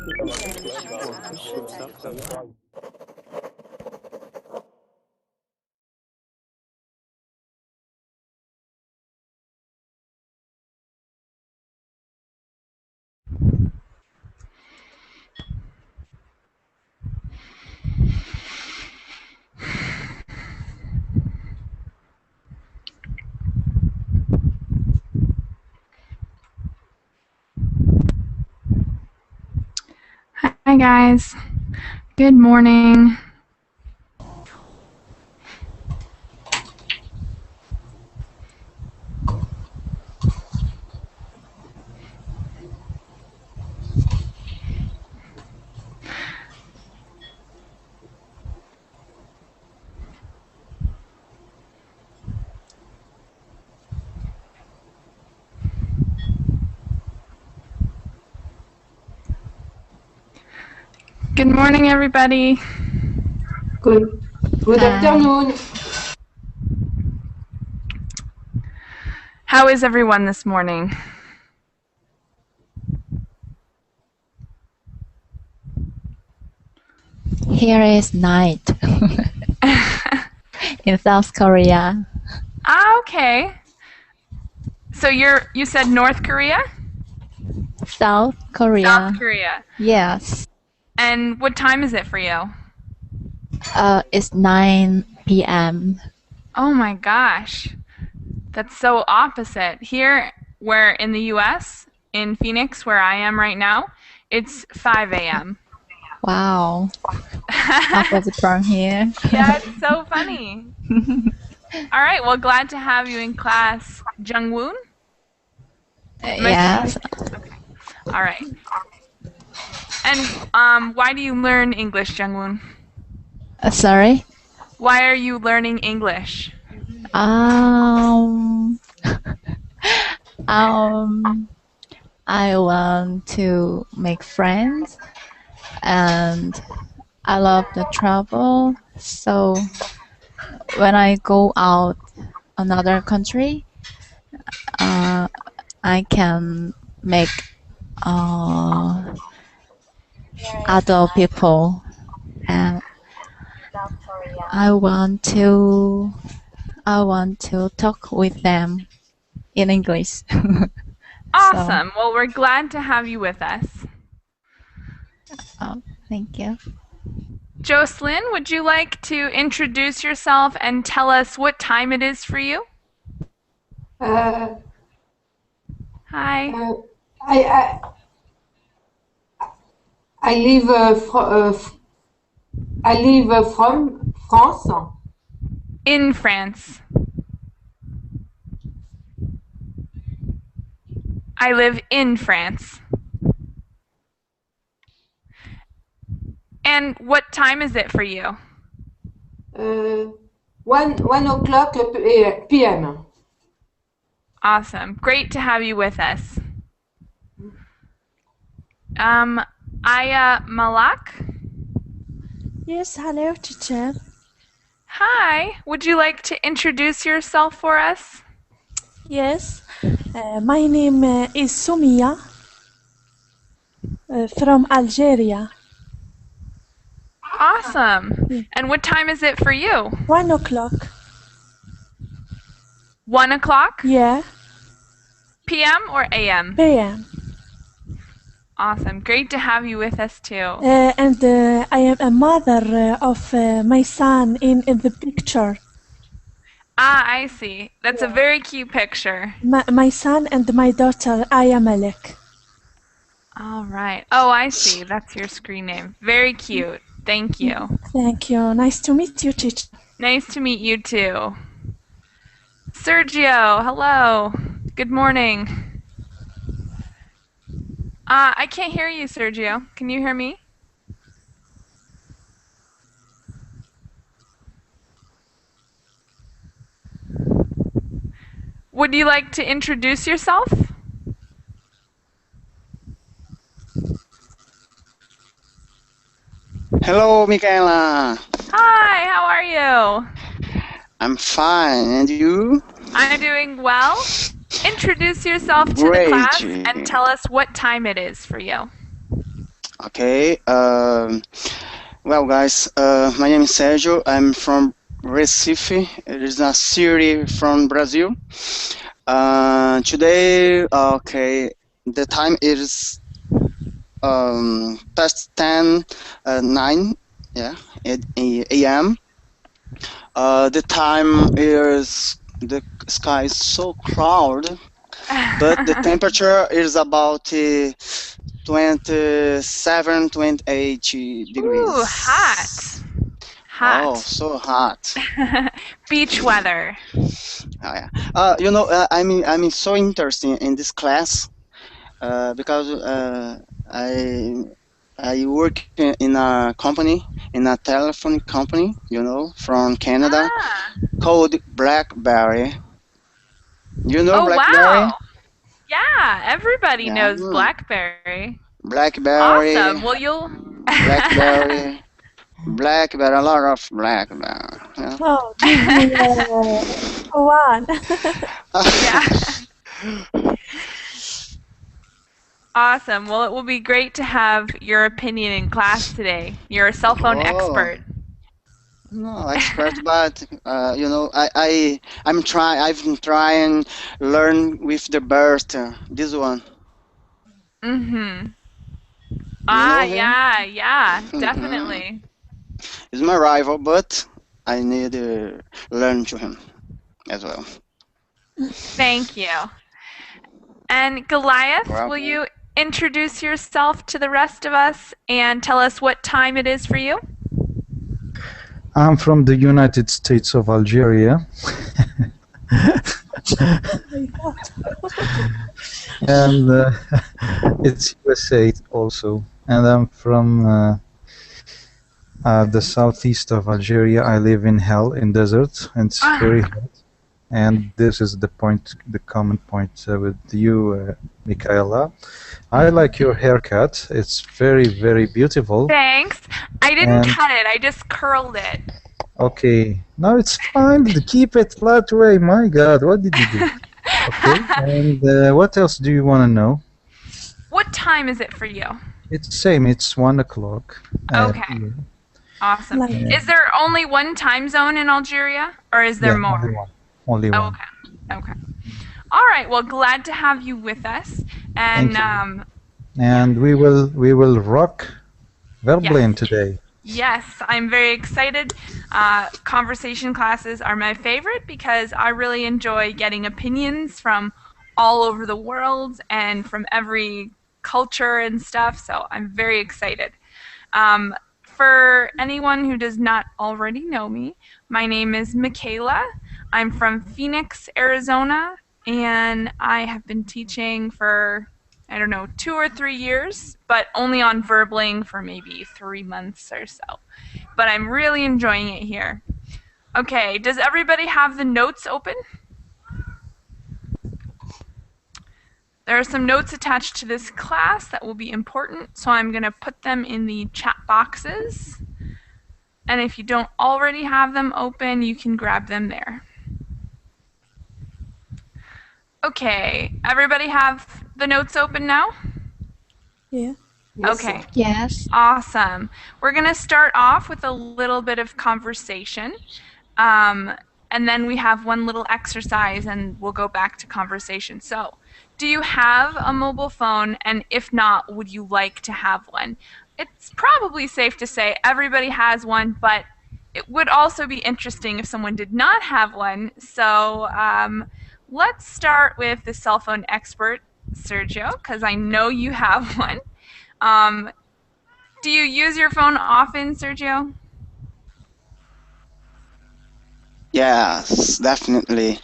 Hi guys, good morning. Good morning everybody. Good afternoon. How is everyone this morning? Here is night in South Korea. Ah, okay. So you said North Korea? South Korea. South Korea. Yes. And what time is it for you? It's 9 p.m. Oh my gosh. That's so opposite. Here, we're in the US, in Phoenix, where I am right now, it's 5 a.m. Wow. Opposite from here. Yeah, it's so funny. All right, well, glad to have you in class, Jungwoon. Yes. Okay. All right. And why do you learn English, Jungwoon? Sorry? Why are you learning English? I want to make friends and I love the travel. So when I go out another country, I can make other people, and I want to talk with them in English. Awesome. Well, we're glad to have you with us. Oh, thank you. Jocelyn, would you like to introduce yourself and tell us what time it is for you? Hi. I live from France. In France. I live in France. And what time is it for you? 1 o'clock p.m. Awesome. Great to have you with us. Aya Malak? Yes, hello, teacher. Hi. Would you like to introduce yourself for us? Yes, my name is Soumya from Algeria. Awesome. And what time is it for you? 1 o'clock. 1 o'clock? Yeah. PM or AM? PM. Awesome. Great to have you with us too. And I am a mother of my son in the picture. Ah, I see. That's a very cute picture. My son and my daughter, Aya Malek. All right. Oh, I see. That's your screen name. Very cute. Thank you. Thank you. Nice to meet you, teacher. Nice to meet you too. Sergio, hello. Good morning. I can't hear you, Sergio. Can you hear me? Would you like to introduce yourself? Hello, Michaela. Hi, how are you? I'm fine, and you? I'm doing well. Introduce yourself to Great. the class and tell us what time it is for you. Okay. Well, guys, my name is Sergio. I'm from Recife. It is a city from Brazil. Today, okay, the time is past 10, 9, yeah, a.m. The time is the sky is so crowded, but the temperature is about 27, 28 Ooh, degrees. hot. Oh, Hot. so hot. Beach weather. Oh, yeah. I'm so interested in this class because I work in a company, in a telephone company, from Canada Ah. called BlackBerry. You know Oh, BlackBerry? wow. Yeah, everybody Yeah. knows BlackBerry. Awesome. BlackBerry, Well, you'll. BlackBerry, BlackBerry, a lot of BlackBerry. Yeah. Oh, give me one. Yeah. Awesome. Well, it will be great to have your opinion in class today. You're a cell phone Oh, expert. no, expert, but I've been trying learn with the bird. This one, Mhm. you Ah, know him? yeah, yeah, Hmm. definitely. He's my rival, but I need to learn to him as well. Thank you. And Goliath, will Welcome. you introduce yourself to the rest of us and tell us what time it is for you? I'm from the United States of Algeria, and it's USA also. And I'm from the southeast of Algeria. I live in hell, in desert, and it's very Ah, hot. And this is the point, the common point with you, Michaela. I like your haircut. It's very, very beautiful. thanks. I didn't And cut it, I just curled it. okay, now it's fine. Keep it that way. My God, what did you do? Okay, and what else do you want to know? What time is it for you? It's same. It's 1 o'clock Okay, here. awesome. Like, Uh, Is there only one time zone in Algeria, or is there yeah, only more? one. Only Oh, one. okay, okay. All right, well, glad to have you with us. And Thank you. yeah, And we will rock yes. Verblin today. Yes, I'm very excited. Conversation classes are my favorite because I really enjoy getting opinions from all over the world and from every culture and stuff. So I'm very excited. For anyone who does not already know me, my name is Michaela. I'm from Phoenix, Arizona, and I have been teaching for, I don't know, 2 or 3 years, but only on Verbling for maybe 3 months or so. But I'm really enjoying it here. Okay, does everybody have the notes open? There are some notes attached to this class that will be important, so I'm going to put them in the chat boxes. And if you don't already have them open, you can grab them there. Okay, everybody have the notes open now? yeah. Yes, Okay, sir. Yes. awesome. We're going to start off with a little bit of conversation. Um, and then we have one little exercise and we'll go back to conversation. So, do you have a mobile phone? And if not, would you like to have one? It's probably safe to say everybody has one, but it would also be interesting if someone did not have one. So, let's start with the cell phone expert, Sergio, because I know you have one. Um, do you use your phone often, Sergio? Yes, definitely.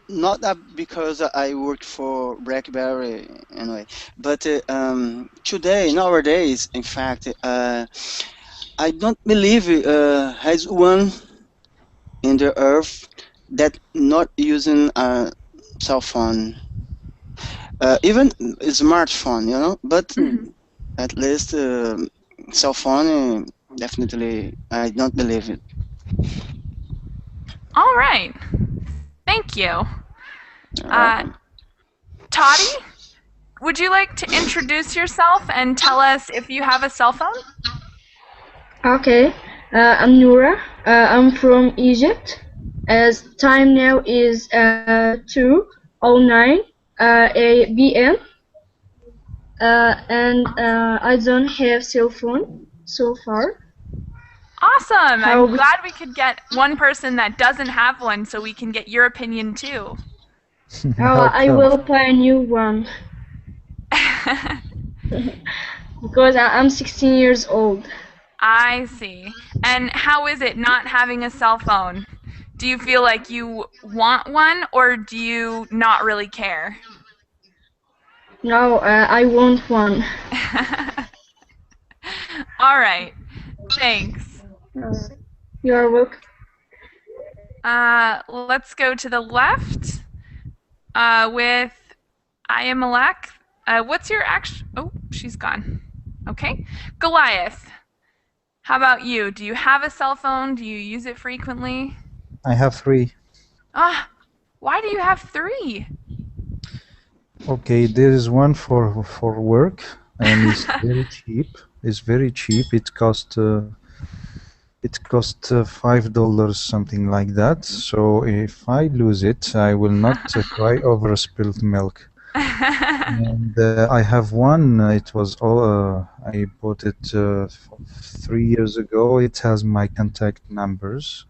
Not that because I work for BlackBerry anyway, but today, nowadays, in fact, I don't believe has one in the earth that not using a cell phone, even a smartphone, but Mhm. at least cell phone, definitely, I don't believe it. All right. Thank you. You're Uh, welcome. Toddy, would you like to introduce yourself and tell us if you have a cell phone? Okay, I'm Noura. I'm from Egypt. As time now is 2:09 p.m. And I don't have cell phone so far. Awesome! How I'm glad we could get one person that doesn't have one so we can get your opinion too. How I come? will buy a new one because I'm 16 years old. I see. And how is it not having a cell phone? Do you feel like you want one or do you not really care? No, I want one. All right. Thanks. You're welcome. Let's go to the left with Ayamalak. What's your action? Oh, she's gone. Okay. Goliath. How about you? Do you have a cell phone? Do you use it frequently? I have 3. Why do you have 3? Okay, there is one for work, and it's very cheap. It's very cheap. It cost $5, something like that. So if I lose it, I will not cry over spilled milk. And I have one. It was all. I bought it 3 years ago. It has my contact numbers,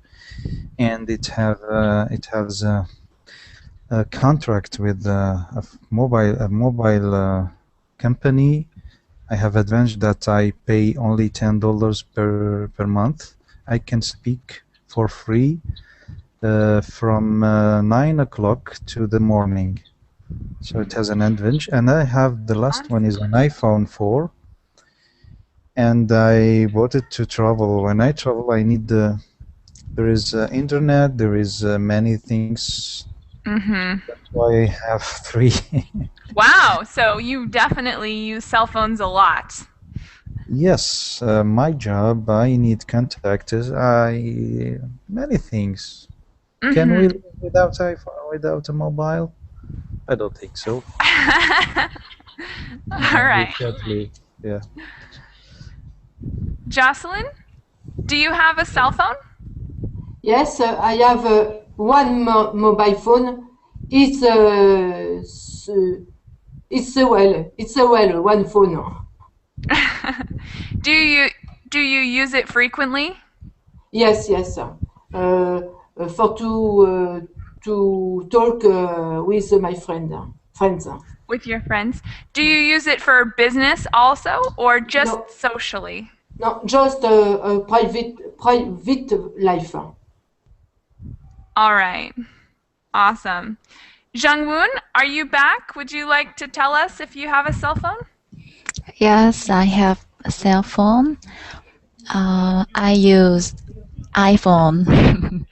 and it has a contract with a mobile company. I have advantage that I pay only $10 per month. I can speak for free from 9 o'clock to the morning. So it has an advantage. And I have the last one is an iPhone 4. And I bought it to travel. When I travel, I need there is internet, there is many things. That's why I have 3. Wow, so you definitely use cell phones a lot. Yes, my job, I need contacts. Many things. Can we live without iPhone, without a mobile? I don't think so. All right. Yeah. Jocelyn, do you have a cell phone? Yes, I have one mobile phone. It's one phone. Do you use it frequently? Yes. For to talk with my friends. With your friends. Do you use it for business also, or just socially? No, just a private life. All right. Awesome. Jungwoon, are you back? Would you like to tell us if you have a cell phone? Yes, I have a cell phone. I use iPhone.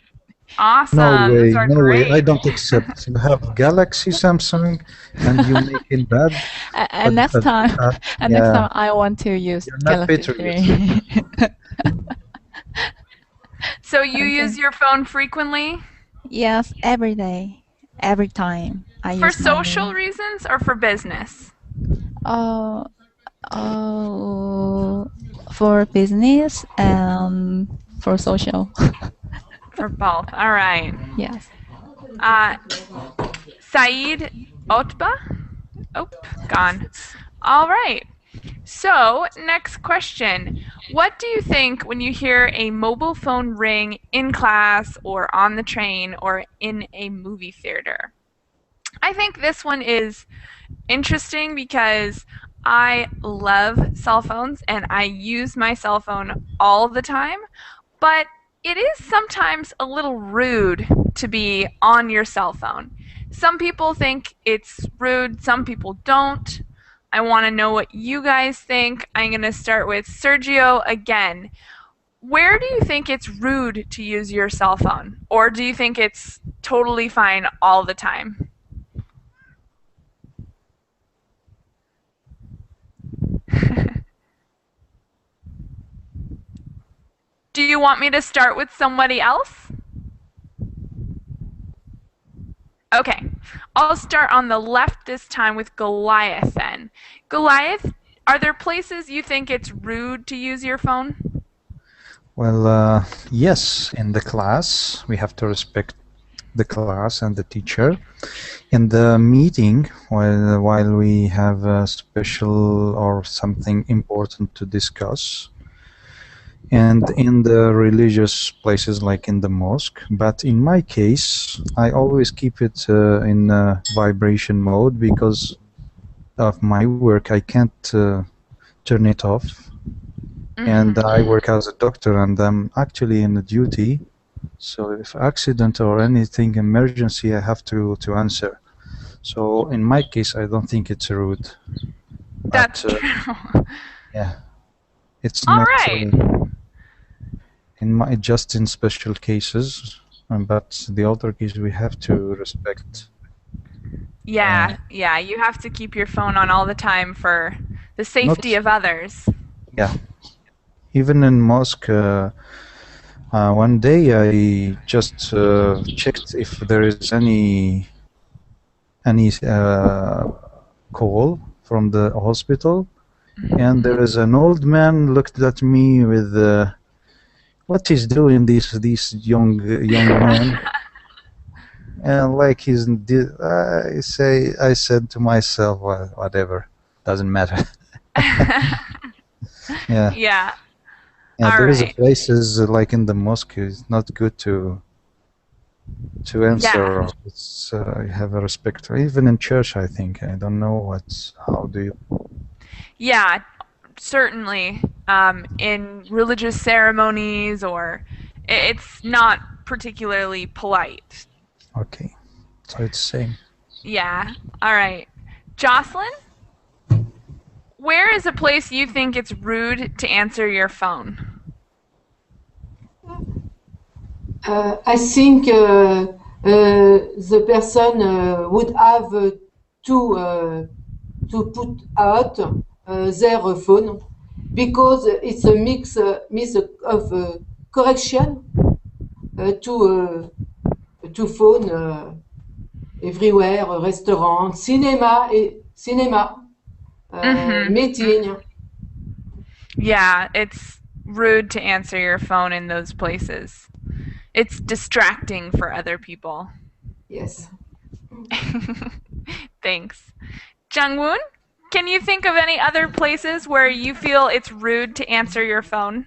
Awesome. No way, Those are no great. way. I don't accept. You have Galaxy, Samsung, and you make it bad. And next time, I want to use Galaxy 3. So you use your phone frequently? Yes, every day, every time. For social reasons or for business? For business and for social. For both. All right. Yes. Saeed Otba? Oh, gone. All right. So, next question. What do you think when you hear a mobile phone ring in class or on the train or in a movie theater? I think this one is interesting because I love cell phones and I use my cell phone all the time, but it is sometimes a little rude to be on your cell phone. Some people think it's rude, some people don't. I want to know what you guys think. I'm going to start with Sergio again. Where do you think it's rude to use your cell phone? Or do you think it's totally fine all the time? Do you want me to start with somebody else? Okay. I'll start on the left this time with Goliath then. Goliath, are there places you think it's rude to use your phone? Well, yes, in the class, we have to respect the class and the teacher. In the meeting, while we have a special or something important to discuss, and in the religious places like in the mosque. But in my case, I always keep it in vibration mode because of my work. I can't turn it off. And I work as a doctor and I'm actually in a duty. So if accident or anything emergency, I have to answer. So in my case, I don't think it's rude. That's But, true. yeah, it's All not right. just in special cases, but the other case we have to respect. Yeah, you have to keep your phone on all the time for the safety of others. Yeah. Even in mosque, one day I just checked if there is any call from the hospital, and there is an old man looked at me with what he's doing, this young man, and like I said to myself, well, whatever, doesn't matter. Yeah. Yeah. Yeah, All there is a right. places like in the mosque, it's not good to answer. Yeah. It's you have a respect. Even in church, I think. I don't know how do you. Yeah, certainly. In religious ceremonies, or it's not particularly polite. Okay, so it's same. Yeah. All right. Jocelyn, where is a place you think it's rude to answer your phone? I think the person would have to put out their phone because it's a mix of correction to phone everywhere, restaurant, cinema, meeting. Yeah, it's rude to answer your phone in those places. It's distracting for other people. Yes. Thanks. Jungwoon, can you think of any other places where you feel it's rude to answer your phone?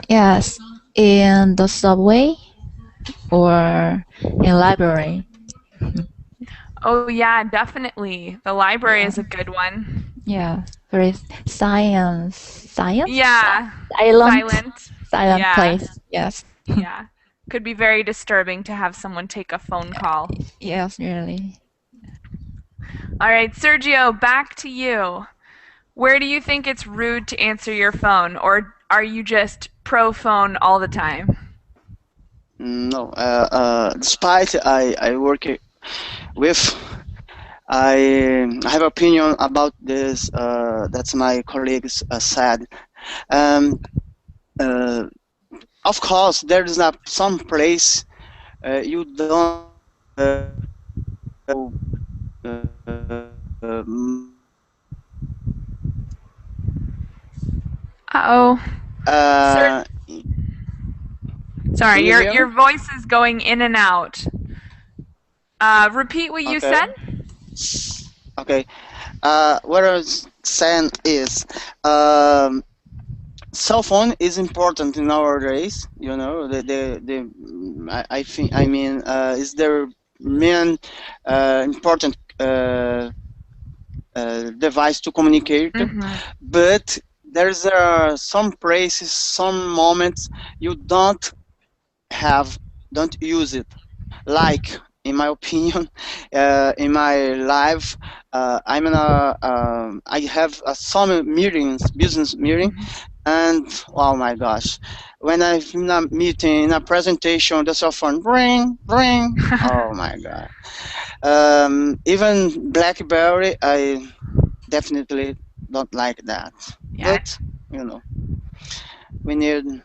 Yes, in the subway or in library. Oh yeah, definitely. The library is a good one. Yeah, very science. Yeah. Silent Yeah. place. Yes. Yeah. Could be very disturbing to have someone take a phone call. Yes, really. All right, Sergio, back to you. Where do you think it's rude to answer your phone, or are you just pro phone all the time? No, despite I work with, I have opinion about this. That's my colleagues said. Um, of course, there is some place you don't. Uh-oh. Sorry, Can you hear your me? voice is going in and out. Repeat what you said? Okay. What I was saying is, cell phone is important in nowadays. You know, I think is their main important device to communicate. But there's some places, some moments you don't use it. Like, in my opinion, in my life, I have some meetings, business meeting, and oh my gosh, when I'm in a meeting, in a presentation, the cell phone ring, ring. Oh my god. Even BlackBerry, I definitely don't like that. Yeah. But you know, we need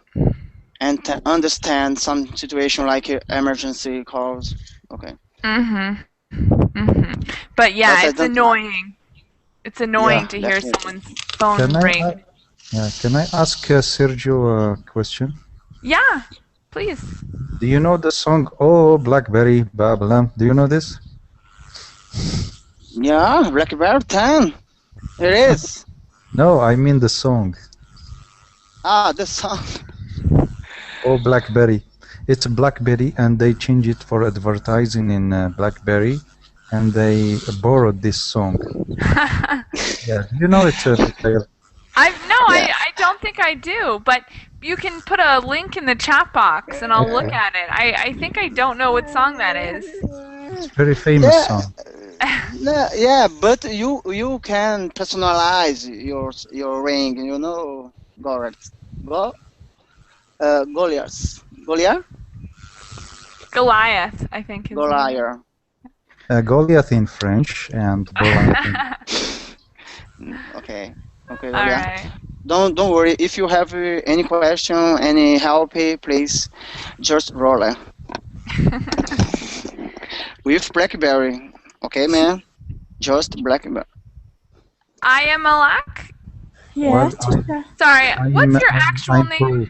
and understand some situation like emergency calls. Okay. But yeah, But I it's don't. annoying. It's Yeah, annoying to hear definitely. someone's phone Can I ring. can I ask Sergio a question? Yeah, please. Do you know the song "Oh Blackberry Babylon"? Do you know this? Yeah, Blackberry 10. It is. No, I mean the song. Ah, the song. Oh Blackberry. It's BlackBerry, and they change it for advertising in BlackBerry, and they borrowed this song. Yeah, you know it, Michaela. Yeah. I don't think I do, but you can put a link in the chat box and I'll look Okay. at it. I think I don't know what song that is. It's a very famous Yeah. song. Yeah, but you can personalize your ring, Goliath. Go, Goliath. Goliath? Goliath, I think his name is. Goliath. Goliath in French and Goliath in Okay. Okay, All Goliath. right. Don't worry. If you have any question, any help, please just roll it. With BlackBerry. Okay, man. Just BlackBerry. I am Malak. Yes, Well, teacher. Sorry, what's your I'm actual name? Peru.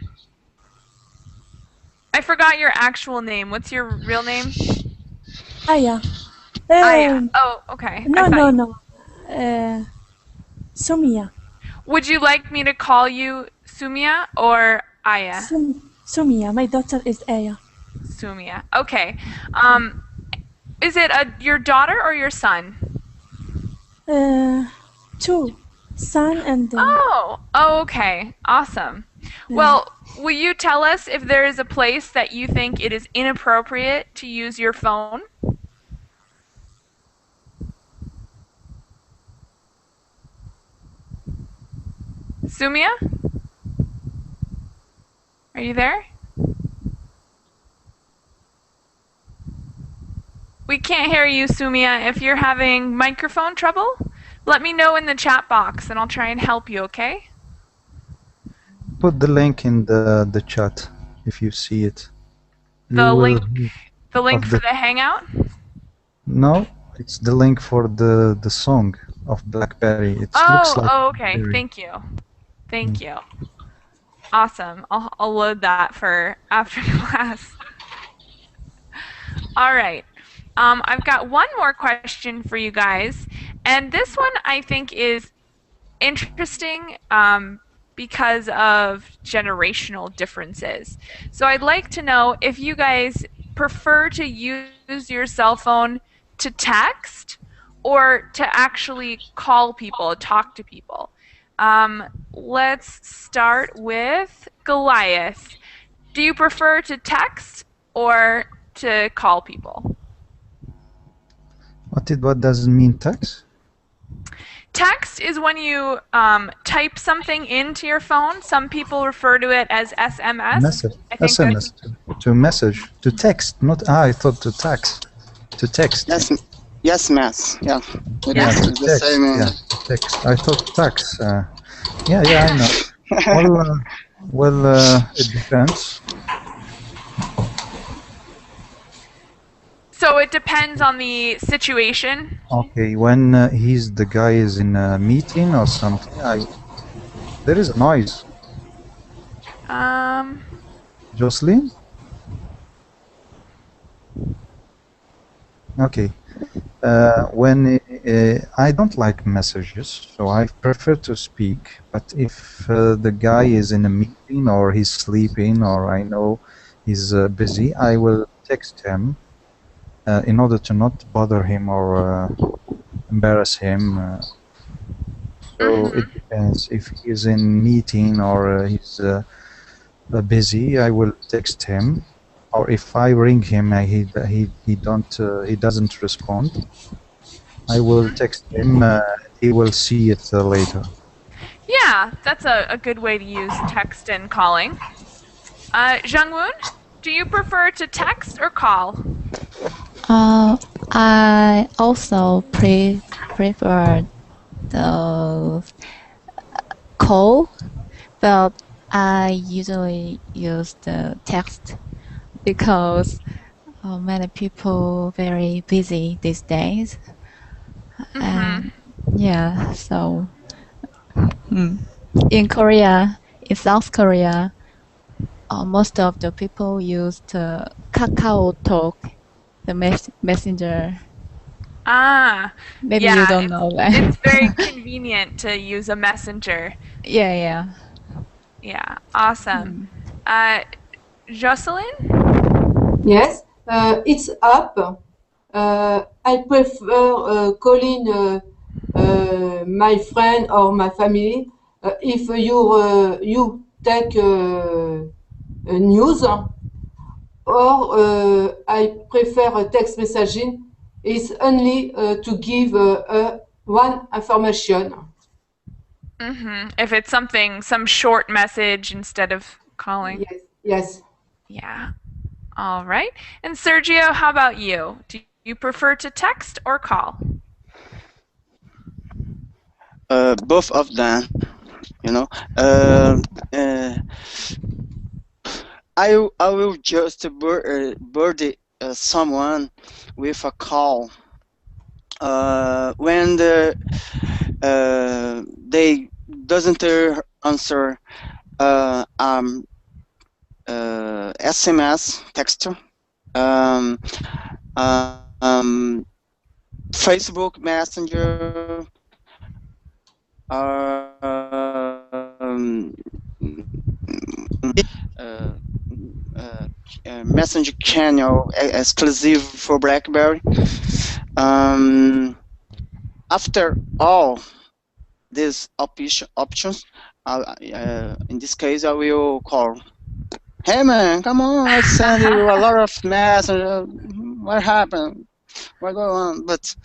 I forgot your actual name. What's your real name? Aya. Aya. Oh, okay. No, I no, thought no. Soumya. Would you like me to call you Soumya or Aya? Soumya. My daughter is Aya. Soumya. Okay. Is it your daughter or your son? Two. Son and Oh, okay. Awesome. Well, will you tell us if there is a place that you think it is inappropriate to use your phone? Soumya? Are you there? We can't hear you, Soumya. If you're having microphone trouble, let me know in the chat box and I'll try and help you, okay? Put the link in the chat if you see it. The link of for the hangout? No, it's the link for the song of BlackBerry. It looks like Okay. BlackBerry. Thank you. Thank you. Awesome. I'll load that for after class. All right. I've got one more question for you guys, and this one I think is interesting because of generational differences. So I'd like to know if you guys prefer to use your cell phone to text or to actually call people, talk to people. Let's start with Goliath. Do you prefer to text or to call people? What does it mean, text? Text is when you type something into your phone. Some people refer to it as SMS. Message. I think SMS. To message. To text. Not. I thought to text. To text. Yes, mass. Yeah. It Yeah, is to the text. same. Yeah, text. I thought tax. Yeah, I know. It depends. So it depends on the situation. Okay, when the guy is in a meeting or something, there is a noise. Jocelyn? Okay. When I don't like messages, so I prefer to speak. But if the guy is in a meeting or he's sleeping or I know he's busy, I will text him in order to not bother him or embarrass him. So it depends. If he's in meeting or he's busy, I will text him. Or if I ring him, he doesn't respond. I will text him. He will see it later. Yeah, that's a good way to use text and calling. Jungwoon, do you prefer to text or call? I also prefer the call, but I usually use the text because many people very busy these days. And yeah, so in Korea, in South Korea, most of the people use the Kakao Talk, the messenger. Ah, Maybe you yeah, don't know that. it's very convenient to use a messenger. Yeah, yeah. Yeah, awesome. Jocelyn? Yes, it's up. I prefer calling my friend or my family if you take news, or I prefer a text messaging. It's only to give one information. If it's something, some short message instead of calling. Yes, yes. Yeah. All right. And Sergio, how about you? Do you prefer to text or call? Both of them, you know. Uh, uh, I will just bird someone with a call when they doesn't answer SMS text, um, um, Facebook Messenger, uh, messenger channel exclusive for BlackBerry. Um, After all these options, in this case, I will call. Hey man, come on! I send you a lot of messages. What happened? What going on? But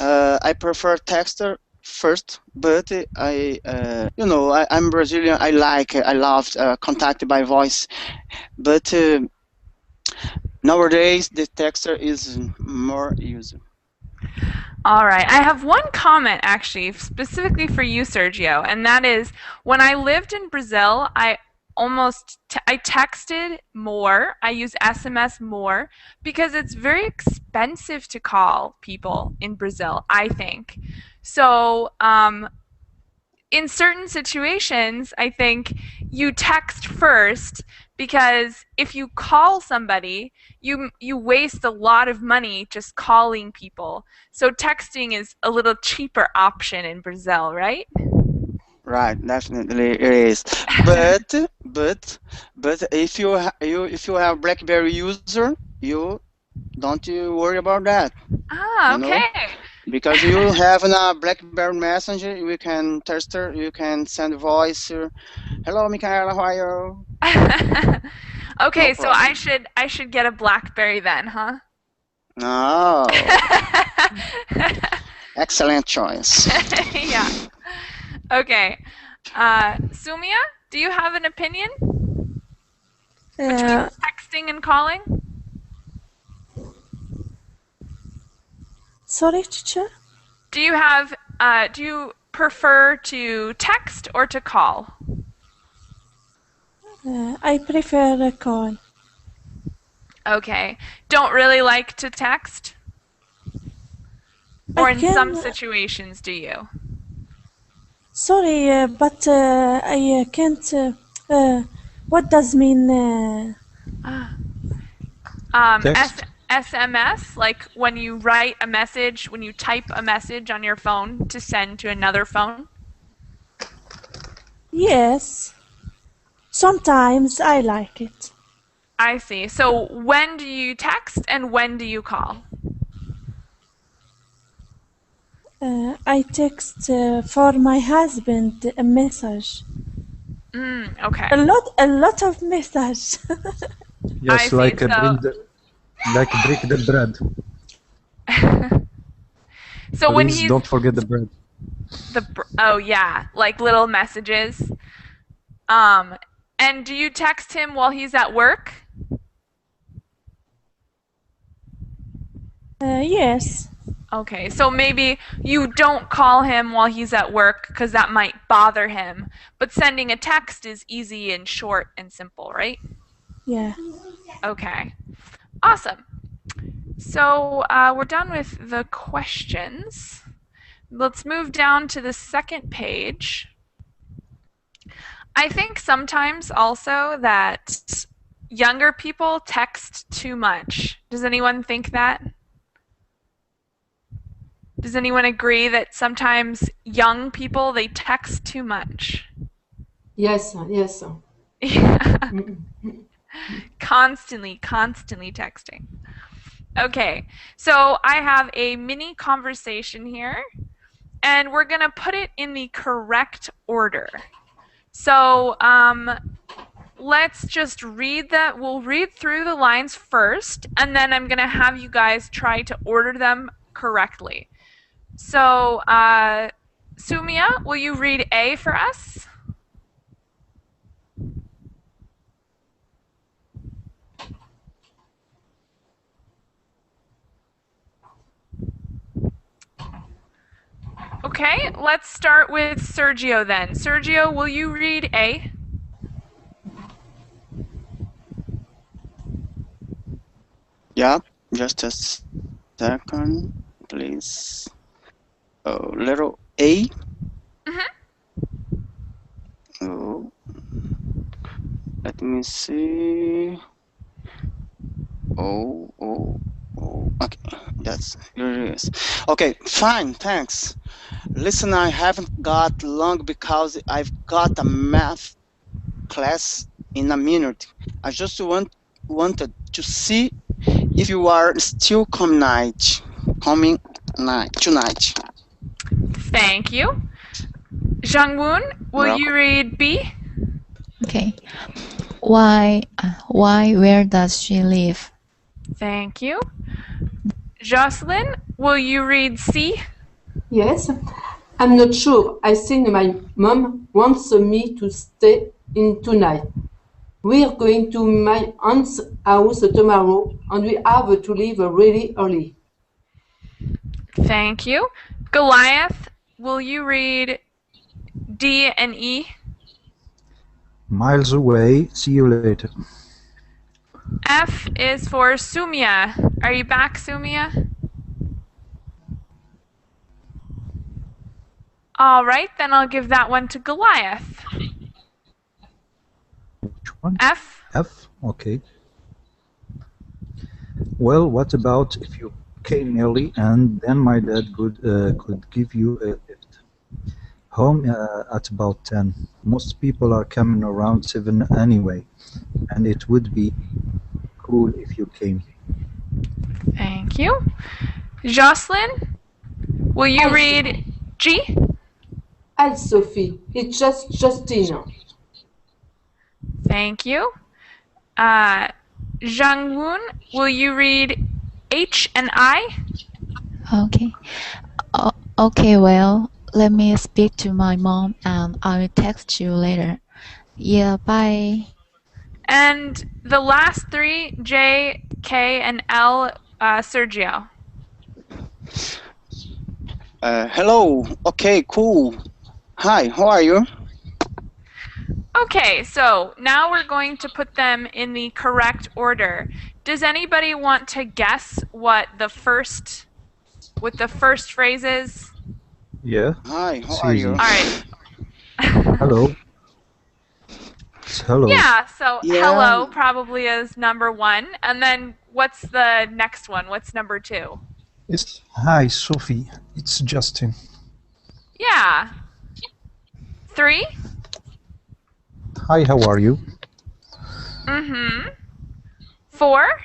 I prefer texter first. But I'm Brazilian. I love contact by voice. But nowadays the texter is more used. All right. I have one comment actually, specifically for you, Sergio, and that is when I lived in Brazil, I texted more. I use SMS more because it's very expensive to call people in Brazil, I think. So, in certain situations, I think you text first because if you call somebody, you waste a lot of money just calling people. So texting is a little cheaper option in Brazil, right? Right, definitely it is. But if if you have BlackBerry user, you don't worry about that, Ah, you know, okay. because you have a BlackBerry Messenger, you can tester, you can send voice. Hello, Michaela, how are you? No Okay, so I problem. should I should get a BlackBerry then, huh? No, excellent choice. Yeah. Okay. Soumya, do you have an opinion between Uh, texting and calling? Sorry, teacher. Do you prefer to text or to call? I prefer a call. Okay. Don't really like to text? I Or in some can. situations do you? Sorry, but I can't. What does mean? Text? SMS, like when you write a message, when you type a message on your phone to send to another phone? Yes. Sometimes I like it. I see. So when do you text and when do you call? I text for my husband a message. Okay. A lot of message. I Yes, see. like break the bread. So when Please he's don't forget the bread. oh yeah, like little messages. And do you text him while he's at work? Yes. Okay, so maybe you don't call him while he's at work because that might bother him, but sending a text is easy and short and simple, right? Yeah. Okay. Awesome. So we're done with the questions. Let's move down to the second page. I think sometimes also that younger people text too much. Does anyone think that? Does anyone agree that sometimes young people, they text too much? Yes, yes. Yeah. Constantly texting. Okay, so I have a mini conversation here, and we're gonna put it in the correct order. So let's just read that. We'll read through the lines first, and then I'm gonna have you guys try to order them correctly. So, Soumya, will you read A for us? Okay, let's start with Sergio then. Sergio, will you read A? Yeah, just a second, please. Oh, letter A. Oh, let me see. Oh. Okay, here it is. Okay, fine, thanks. Listen, I haven't got long because I've got a math class in a minute. I just wanted to see if you are still coming tonight. Thank you. Jangwoon, will you read B? Okay. Where does she live? Thank you. Jocelyn, will you read C? Yes. I'm not sure. I think my mom wants me to stay in tonight. We're going to my aunt's house tomorrow, and we have to leave really early. Thank you. Goliath, will you read D and E? Miles away. See you later. F is for Soumya. Are you back, Soumya? All right, then I'll give that one to Goliath. Which one? F. F? Okay. Well, what about if you came early and then my dad could give you a lift? Home at about 10. Most people are coming around 7 anyway, and it would be cool if you came. Thank you. Jocelyn, will you read G? Hi, Sophie. It's just Justina. Thank you. Jangwoon, will you read H and I? Okay. Okay, well, let me speak to my mom and I will text you later. Yeah, bye. And the last three, J, K, and L, Sergio. Hello. Okay, cool. Hi, how are you? Okay, so now we're going to put them in the correct order. Does anybody want to guess what the first phrase is? Yeah. Hi, how It's are easy. you? All right. Hello. It's hello. Yeah, so Yeah. hello probably is number one. And then what's the next one? What's number two? It's hi, Sophie. It's Justin. Yeah. Three? Hi, how are you? Mm-hmm. Four?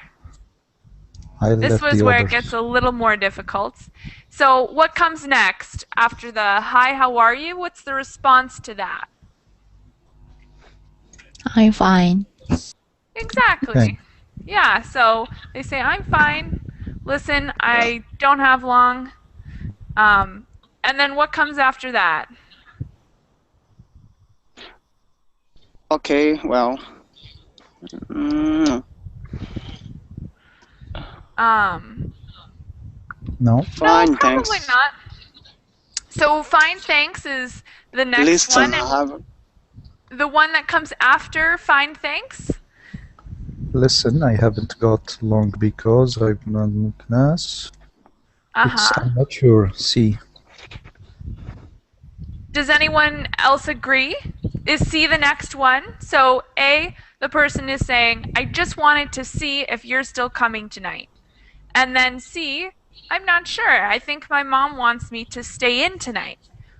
I This left was the where it others. gets a little more difficult. So what comes next after the hi, how are you? What's the response to that? I'm fine. Exactly. Thanks. Yeah, so they say, I'm fine. Listen, I don't have long. And then what comes after that? Okay, well. No. Fine, no, probably thanks. not. So fine, thanks is the next Listen, one. And the one that comes after fine, thanks? Listen, I haven't got long because I've done class. Uh-huh. I'm not sure. C. Does anyone else agree? Is C the next one? So A, the person is saying, I just wanted to see if you're still coming tonight. And then C, I'm not sure. I think my mom wants me to stay in tonight.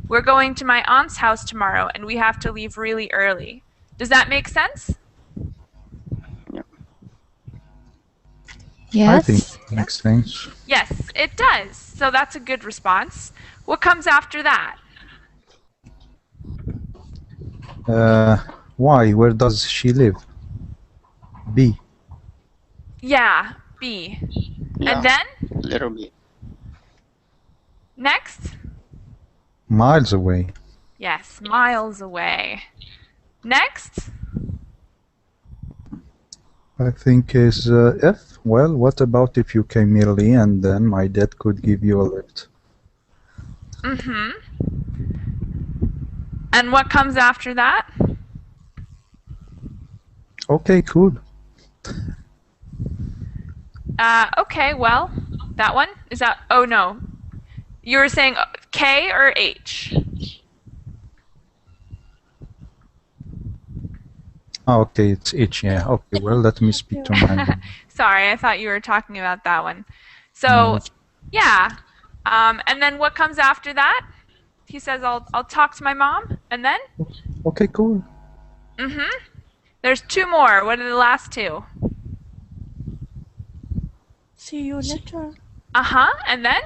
We're going to my aunt's house tomorrow and we have to leave really early. Does that make sense? I think Yes. it makes sense. Yes, it does. So that's a good response. What comes after that? Why? Where does she live? B. Yeah, B. Yeah, And then little bit. next? Miles away. Yes, miles away. Next? I think is F. Well, what about if you came early and then my dad could give you a lift? Mm-hmm. And what comes after that? Okay, cool. Okay, well, that one? Is that, oh no. You were saying K or H? Oh, okay, it's H, yeah. Okay, well, let me speak to my... Sorry, I thought you were talking about that one. So, No, yeah. And then what comes after that? He says, I'll talk to my mom, and then? okay, cool. Mm-hmm. There's two more. What are the last two? See you later. Uh-huh, and then?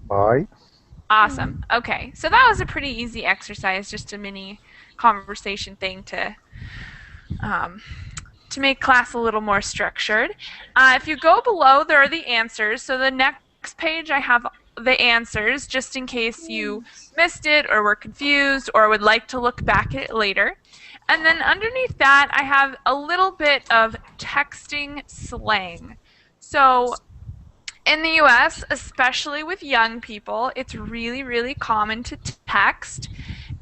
Bye. Awesome. Okay, so that was a pretty easy exercise, just a mini conversation thing to make class a little more structured. If you go below, there are the answers. So the next page, I have the answers, just in case you missed it or were confused or would like to look back at it later. And then underneath that, I have a little bit of texting slang. So in the US, especially with young people, it's really, really common to text.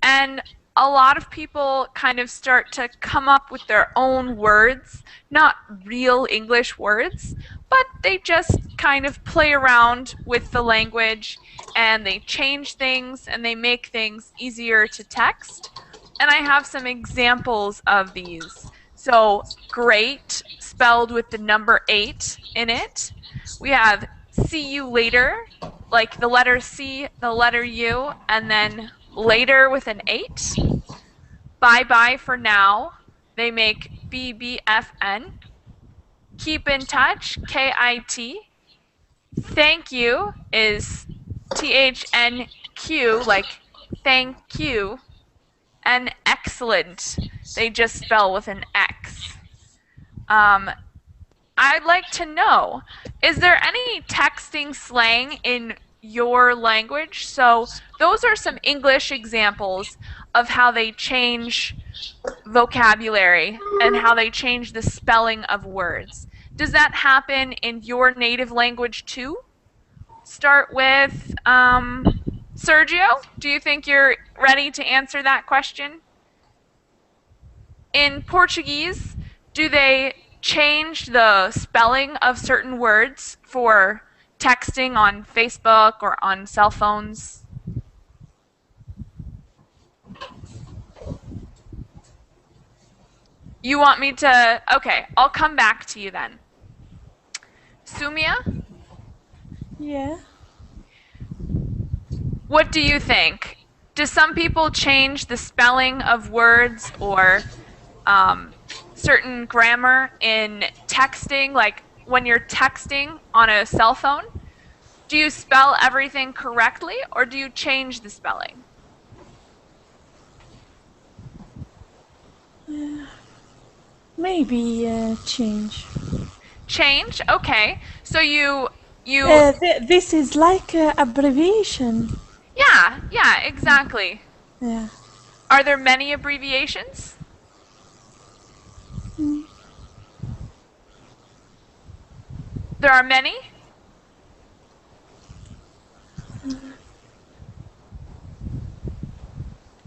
And a lot of people kind of start to come up with their own words, not real English words, but they just kind of play around with the language and they change things and they make things easier to text. And I have some examples of these. So, great, spelled with the number 8 in it. We have see you later, like the letter C, the letter U, and then later with an 8. Bye bye for now. They make BBFN. Keep in touch, KIT. Thank you is THNQ, like thank you. And excellent, they just spell with an X. I'd like to know, is there any texting slang in your language? So those are some English examples of how they change vocabulary and how they change the spelling of words. Does that happen in your native language too? Start with Sergio. Do you think you're ready to answer that question? In Portuguese, do they change the spelling of certain words for texting on Facebook or on cell phones? You want me to... Okay, I'll come back to you then. Soumya, Yeah. what do you think? Do some people change the spelling of words or certain grammar in texting, like when you're texting on a cell phone? Do you spell everything correctly or do you change the spelling? Maybe change. Change? Okay. So you This is like abbreviation. yeah, exactly. Yeah. Are there many abbreviations? There are many?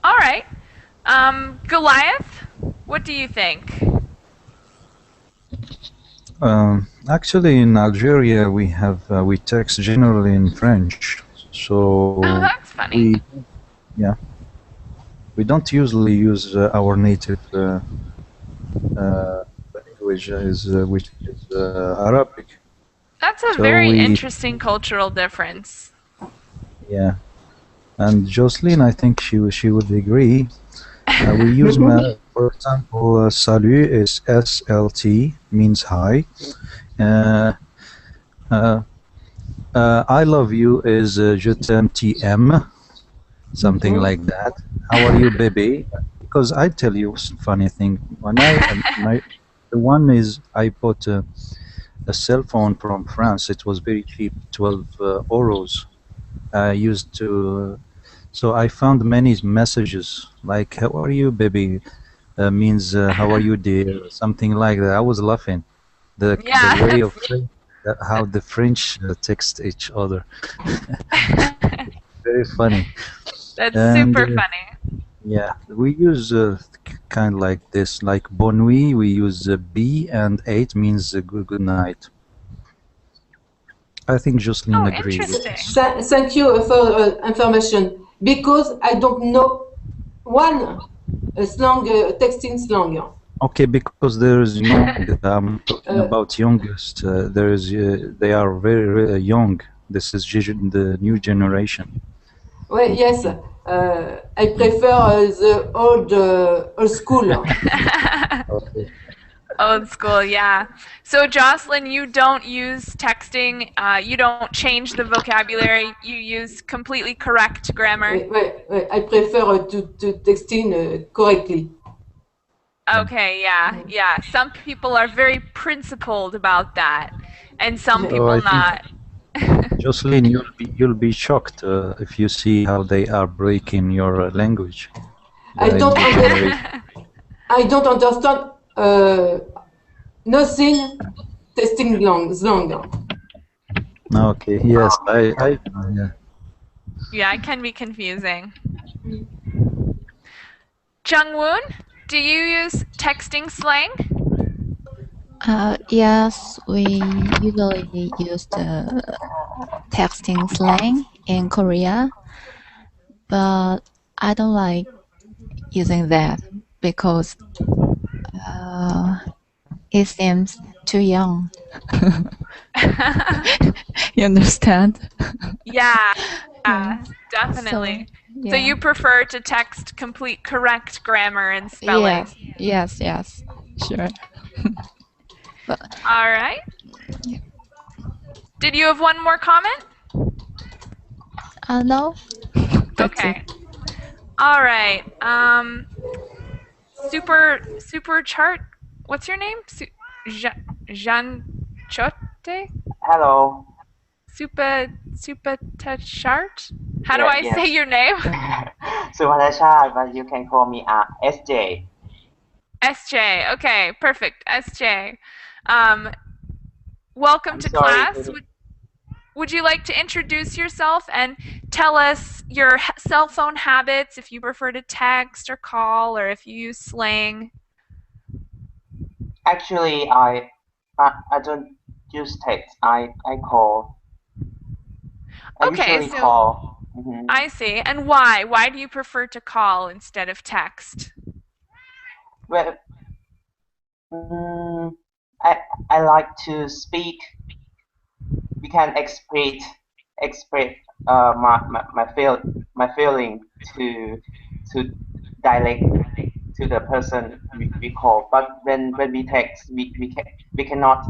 All right. Goliath, what do you think? Actually, in Algeria, we text generally in French, Oh, so that's funny. yeah, we don't usually use our native language, which is Arabic. That's a So very we, interesting cultural difference. yeah, and Jocelyn, I think she would agree. We use, for example, salut is SLT, means hi. Uh, uh, I love you is je t'aime TM, something like that. How are you, baby? Because I tell you funny thing. When the one is I bought a cell phone from France. It was very cheap, 12 euros. I used to. So I found many messages like "How are you, baby?" Means "How are you, dear?" Something like that. I was laughing. The way Yes. of how the French text each other. Very funny. That's And super funny. yeah, we use kind of like this, like bonne nuit. We use B, and 8 means good night. I think Jocelyn Oh, agree with interesting. this. Thank you for information. Because I don't know one slang, texting slang. Okay, because there is young. I'm talking about youngest. There is. They are very young. This is the new generation. Yes, I prefer the old school. Okay. Old school, yeah. So, Jocelyn, you don't use texting, you don't change the vocabulary, you use completely correct grammar. I prefer to texting correctly. Okay, yeah. Some people are very principled about that, and some So I people think not. Jocelyn, you'll be shocked if you see how they are breaking your language, I the don't new understand. generation. I don't understand nothing testing slang. Okay. Yes, yeah. Yeah, it can be confusing. Jungwoon, do you use texting slang? Yes, we usually use the texting slang in Korea, but I don't like using that because it seems too young. You understand? Yeah, Yeah. definitely. So Yeah. you prefer to text complete correct grammar and spelling. Yes. Sure. But All right. Did you have one more comment? no, that's it. Okay. All right. Super chart. What's your name? Jean Chote? Hello. Super chart. How do Yeah, I say yes. your name? Sumanashad, but you can call me SJ. SJ. Okay, perfect. SJ. Um, welcome I'm to sorry class. to Would you like to introduce yourself and tell us your cell phone habits, if you prefer to text or call, or if you use slang? actually I don't use text. I call. I Okay, usually so call. I see. And why? Why do you prefer to call instead of text? Well, mm, I I like to speak. We can express my feeling to dialect to the person we call. But when we text, we cannot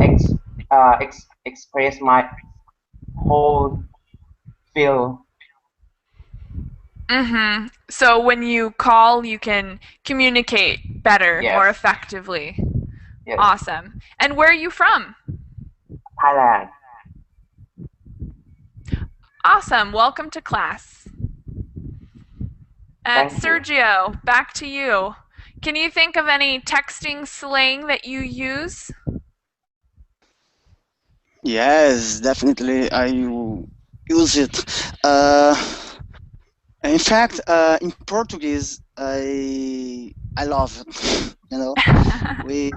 ex, express my whole feel. Mm-hmm. So when you call, you can communicate better, more Yes, effectively. yes. Awesome. And where are you from? Thailand. Awesome. Welcome to class. Thank you. Sergio, back to you. Can you think of any texting slang that you use? Yes, definitely. Use it. In fact, in Portuguese, I love it. We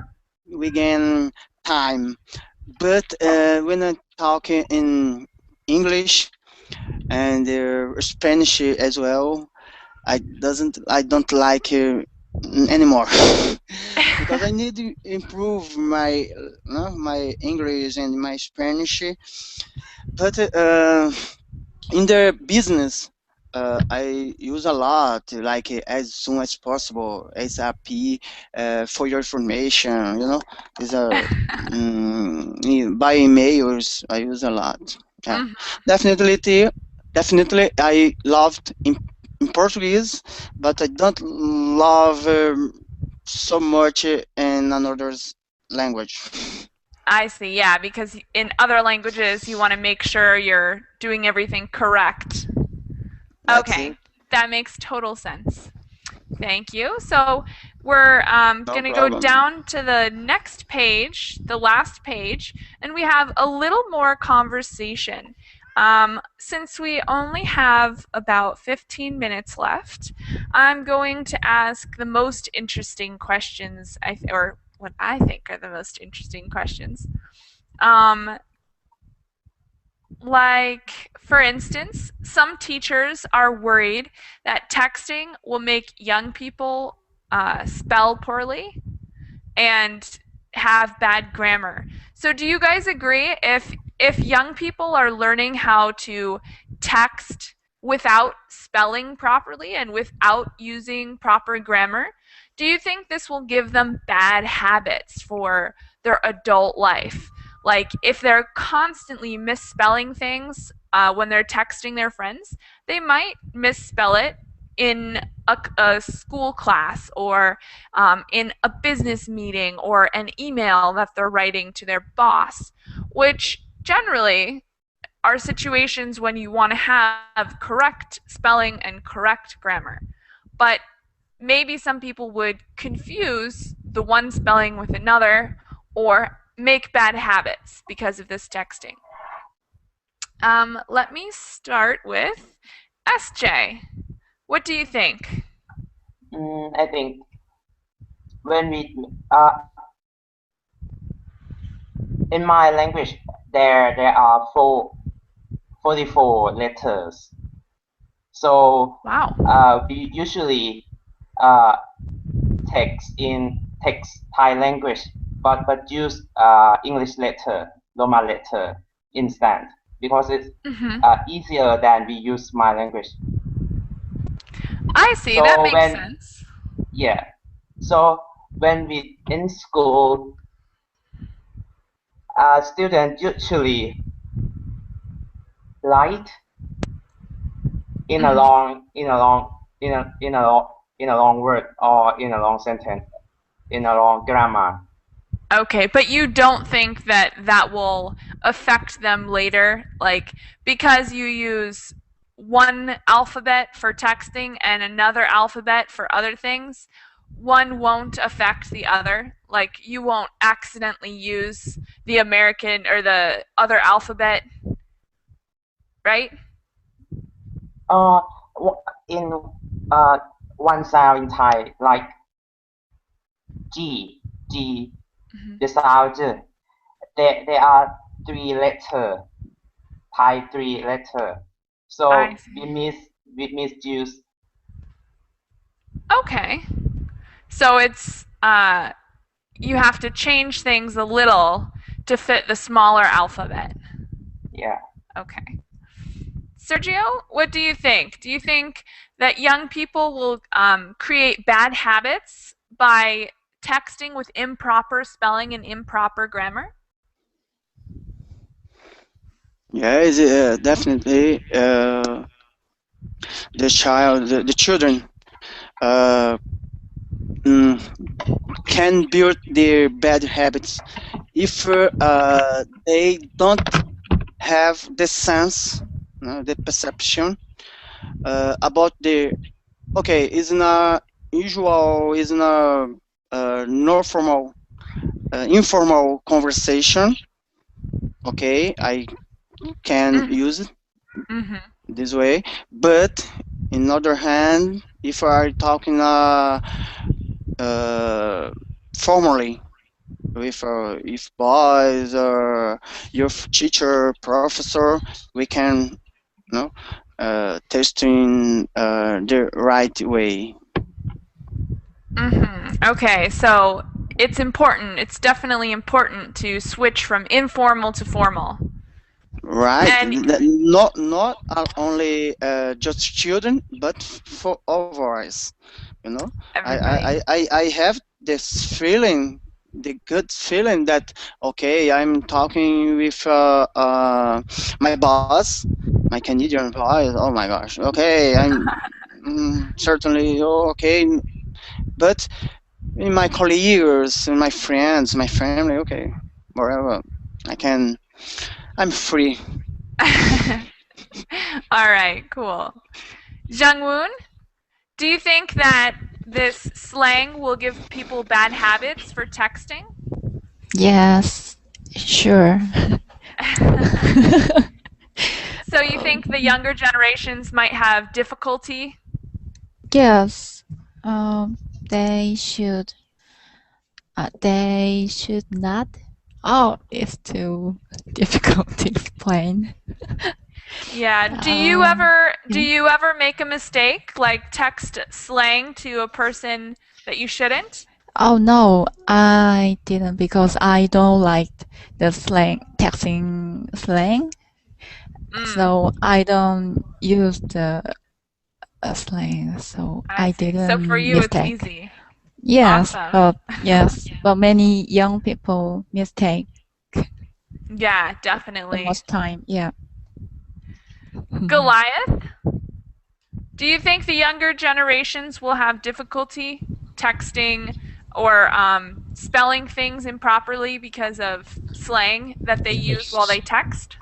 we can time. But when I talk in English and Spanish as well, I don't like anymore because I need to improve my English and my Spanish. But in the business, I use a lot, like as soon as possible, ASAP, for your information. Is by emails I use a lot. Yeah, Mhm. definitely, I loved in Portuguese, but I don't love so much in another language. I see. Yeah, because in other languages you want to make sure you're doing everything correct. That's Okay, it. that makes total sense. Thank you. So we're No going to go problem. down to the next page, the last page, and we have a little more conversation. Since we only have about 15 minutes left, I'm going to ask the most interesting questions, or what I think are the most interesting questions. Um, like, for instance, some teachers are worried that texting will make young people spell poorly and have bad grammar. So do you guys agree if young people are learning how to text without spelling properly and without using proper grammar, do you think this will give them bad habits for their adult life? Like if they're constantly misspelling things when they're texting their friends, they might misspell it in a school class or in a business meeting or an email that they're writing to their boss, which generally are situations when you want to have correct spelling and correct grammar. But maybe some people would confuse the one spelling with another or make bad habits because of this texting. Let me start with SJ. What do you think? I think when we uh, in my language there are 44 letters. So Wow. we usually uh, text Thai language, but use English letter, Roma letter instead because it's Mm-hmm. easier than we use my language. I see. That So makes when sense. yeah, so when we in school, students usually write in a Mm-hmm. long in a long in a long word or in a long sentence in a long grammar. Okay, but you don't think that that will affect them later? Like, because you use one alphabet for texting and another alphabet for other things, one won't affect the other? Like, you won't accidentally use the American or the other alphabet, right? Uh, in uh, one sound in Thai, like G, G, Mhm. the sound, there are three letter, Thai three letter. I So see. we misuse. Okay. So it's you have to change things a little to fit the smaller alphabet. Yeah. Okay. Sergio, what do you think? Do you think that young people will create bad habits by texting with improper spelling and improper grammar? Yeah, it's, definitely the children uh, mm, can build their bad habits if they don't have the sense, the perception about the okay, is not usual, is not normal, informal conversation. Okay, I can Mm-hmm. use it Mm-hmm. this way, but in other hand, if I talking uh, formally with if boys or your teacher, professor, we can, testing the right way. Okay, so it's important. It's definitely important to switch from informal to formal. Right, And not only just student, but for all of us. everybody. I have this feeling, the good feeling that okay, I'm talking with my boss, my Canadian boss. Oh my gosh, okay, I'm certainly okay, but in my colleagues, in my friends, my family, okay, wherever I can, I'm free. All right, cool. Jungwoon, do you think that this slang will give people bad habits for texting? Yes, sure. So you think the younger generations might have difficulty? Yes, they should. They should not. Oh, it's too difficult to explain. Yeah. Do you ever make a mistake, like text slang to a person that you shouldn't? Oh no, I didn't because I don't like the slang, texting slang. So I don't use the slang. So I see. didn't So for you, it's mistake. easy. Yes, Awesome. but many young people mistake Yeah, the definitely. most time. Yeah. Goliath, do you think the younger generations will have difficulty texting or spelling things improperly because of slang that they use while they text?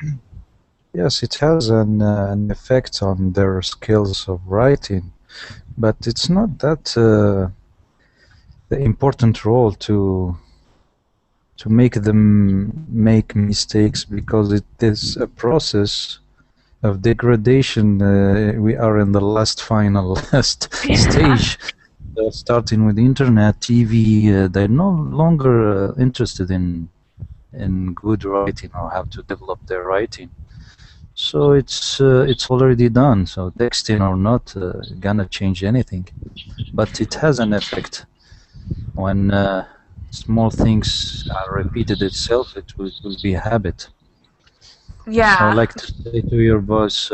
Yes, it has an effect on their skills of writing, but it's not that the important role to make them make mistakes, because it is a process of degradation. We are in the last final stage. Starting with internet, TV, they're no longer interested in good writing or how to develop their writing. So it's already done. So texting or not gonna change anything, but it has an effect. When small things are repeated itself, it will be a habit. Yeah. So like to say to your boss,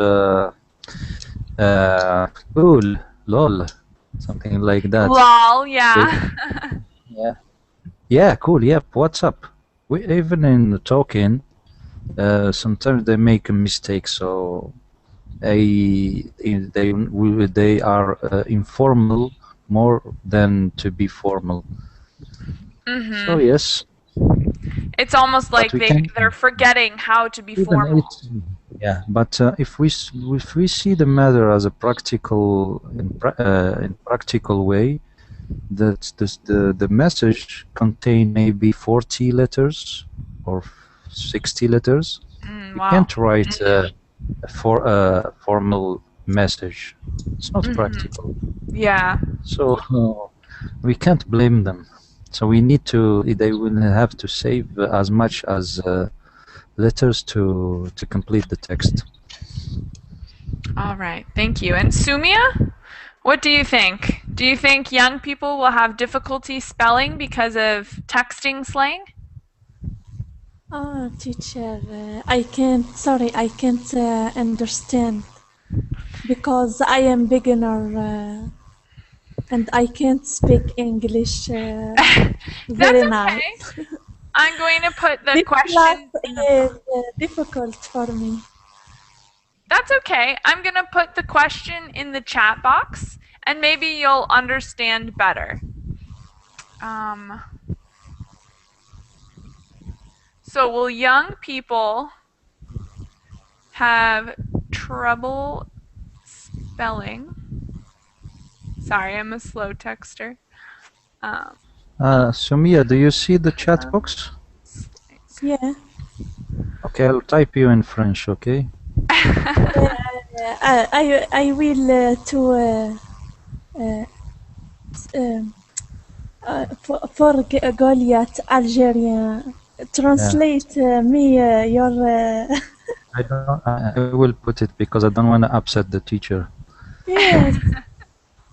cool, lol, something like that. Lol, yeah. Yeah, cool, yep, what's up? Even in talking, sometimes they make a mistake, so they are informal more than to be formal. So yes. It's almost like they're forgetting how to be formal. Yeah, but if we see the matter as a practical in practical way, that the message contain maybe 40 letters or 60 letters. You can't write for a formal message. It's not practical. Yeah. So we can't blame them. So we need to. They will have to save as much as letters to complete the text. All right, thank you. And Soumya, what do you think? Do you think young people will have difficulty spelling because of texting slang? Oh, teacher, I can't understand because I am beginner and I can't speak English very nice. I'm going to put the This question. class is difficult for me. That's okay. I'm going to put the question in the chat box and maybe you'll understand better. So will young people have trouble spelling? Sorry, I'm a slow texter. Soumya, do you see the chat box? Yeah. Okay, I'll type you in French, okay? I will For Goliath, Algerian. Translate me your. I will put it because I don't want to upset the teacher. Yes,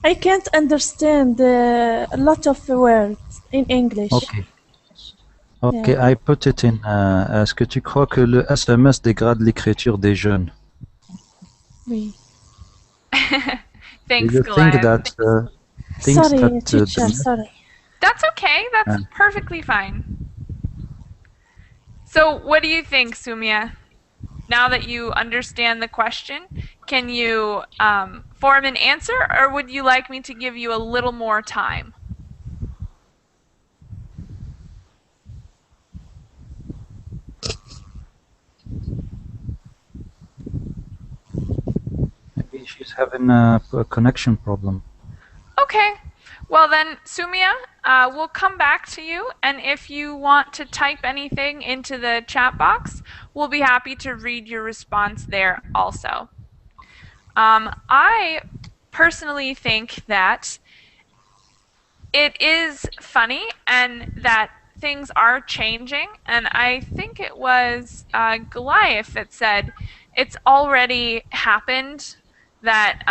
I can't understand a lot of words in English. Ok, Yeah. I put it in. Est-ce que tu crois que le SMS dégrade l'écriture des jeunes? Oui. Thanks, Do you think Goliath. that Sorry, teacher. Sorry. That's okay. That's perfectly fine. So, what do you think, Soumya? Now that you understand the question, can you form an answer, or would you like me to give you a little more time? Maybe she's having a connection problem. Okay. Well then, Soumya, we'll come back to you, and if you want to type anything into the chat box, we'll be happy to read your response there also. I personally think that it is funny and that things are changing, and I think it was Goliath that said it's already happened that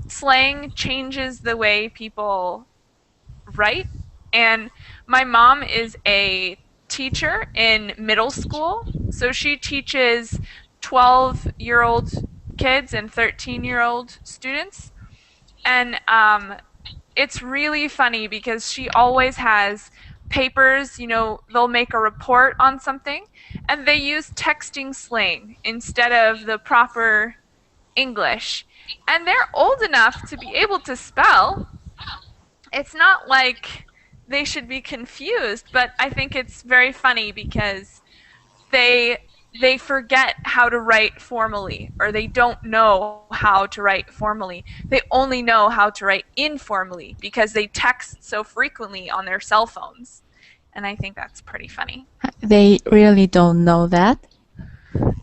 slang changes the way people write. And my mom is a teacher in middle school, so she teaches 12-year-old kids and 13-year-old students. And it's really funny because she always has papers, they'll make a report on something, and they use texting slang instead of the proper English. And they're old enough to be able to spell. It's not like they should be confused, but I think it's very funny because they forget how to write formally, or they don't know how to write formally. They only know how to write informally because they text so frequently on their cell phones. And I think that's pretty funny. They really don't know that?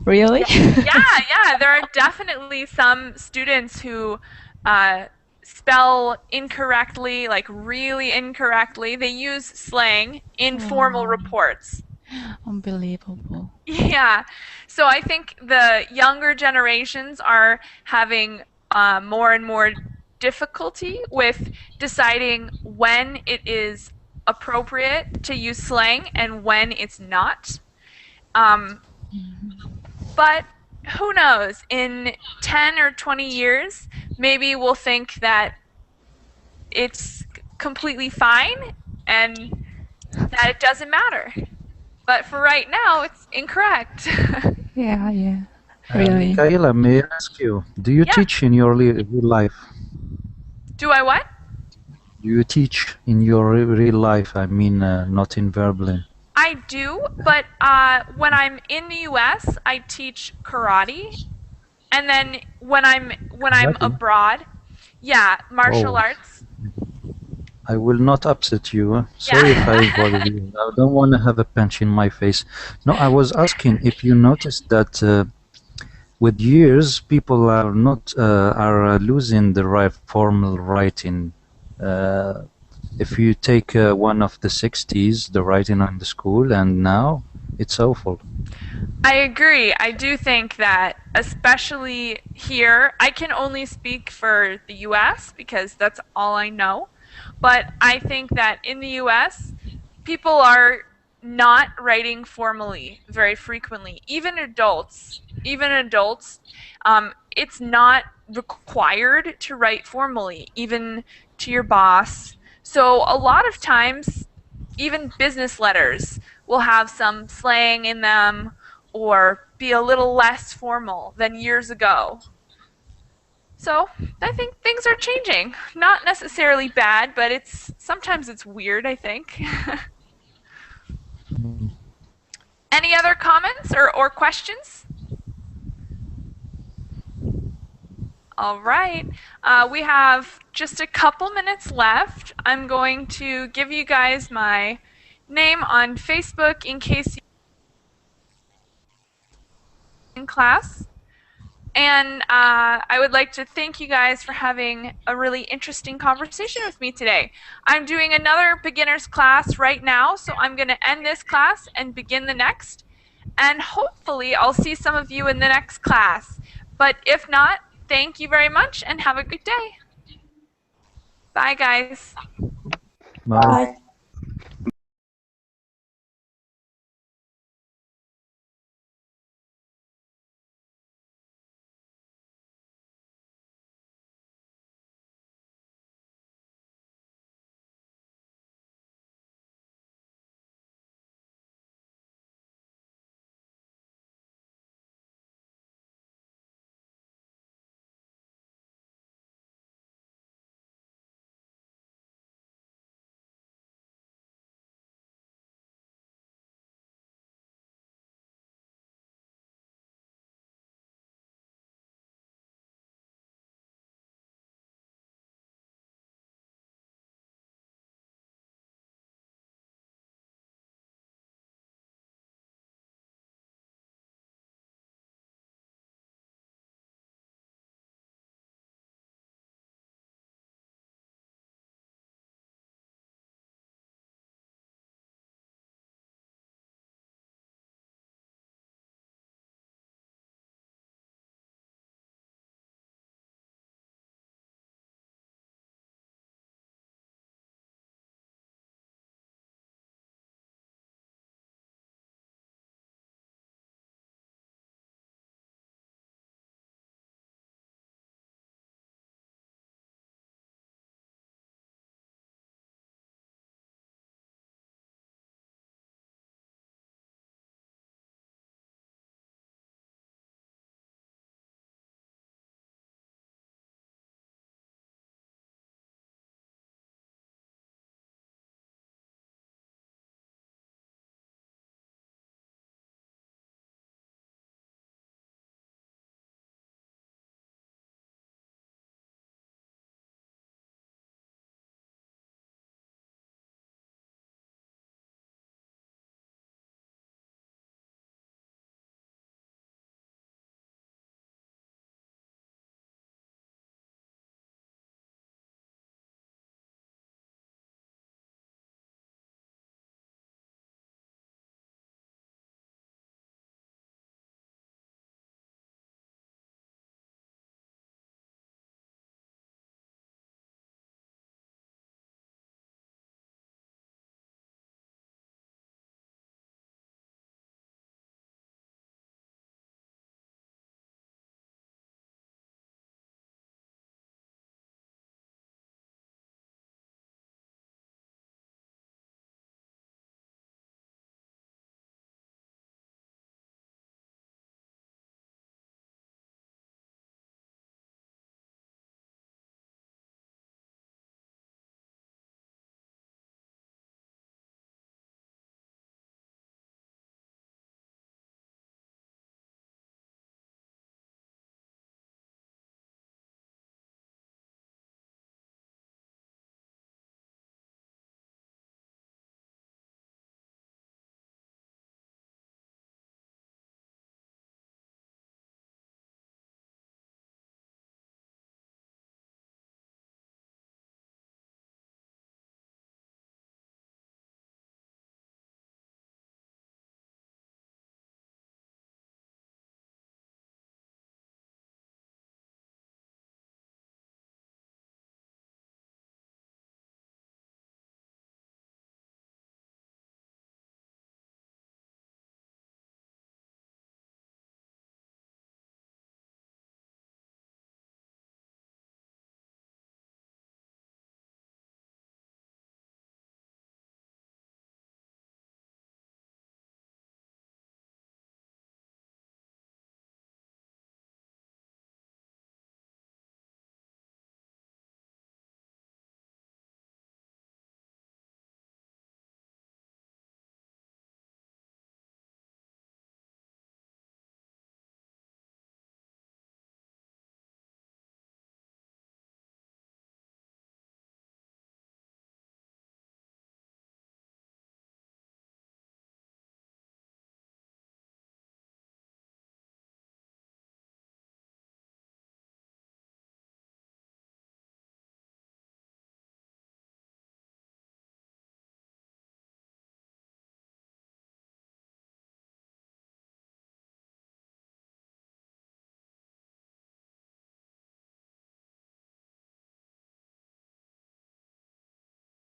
Really? Yeah. There are definitely some students who spell incorrectly, like really incorrectly. They use slang in formal reports. Unbelievable. Yeah. So I think the younger generations are having more and more difficulty with deciding when it is appropriate to use slang and when it's not. But who knows? In 10 or 20 years, maybe we'll think that it's completely fine and that it doesn't matter. But for right now, it's incorrect. Yeah. Really. Michaela, may I ask you, do you teach in your real life? Do I what? Do you teach in your real life? I mean, not in verbally. I do, but when I'm in the U.S., I teach karate, and then when I'm abroad, martial arts. I will not upset you. Sorry if I bother you. I don't want to have a punch in my face. No, I was asking if you noticed that with years, people are not are losing the right formal writing. If you take one of the 60s, the writing on the school, and now it's awful. I agree. I do think that, especially here, I can only speak for the US because that's all I know. But I think that in the US, people are not writing formally very frequently. Even adults, it's not required to write formally, even to your boss. So a lot of times, even business letters will have some slang in them or be a little less formal than years ago. So I think things are changing. Not necessarily bad, but sometimes it's weird, I think. Any other comments or questions? All right. We have just a couple minutes left. I'm going to give you guys my name on Facebook in case you're in class. And I would like to thank you guys for having a really interesting conversation with me today. I'm doing another beginner's class right now, so I'm going to end this class and begin the next. And hopefully I'll see some of you in the next class. But if not, thank you very much and have a good day. Bye, guys. Bye. Bye.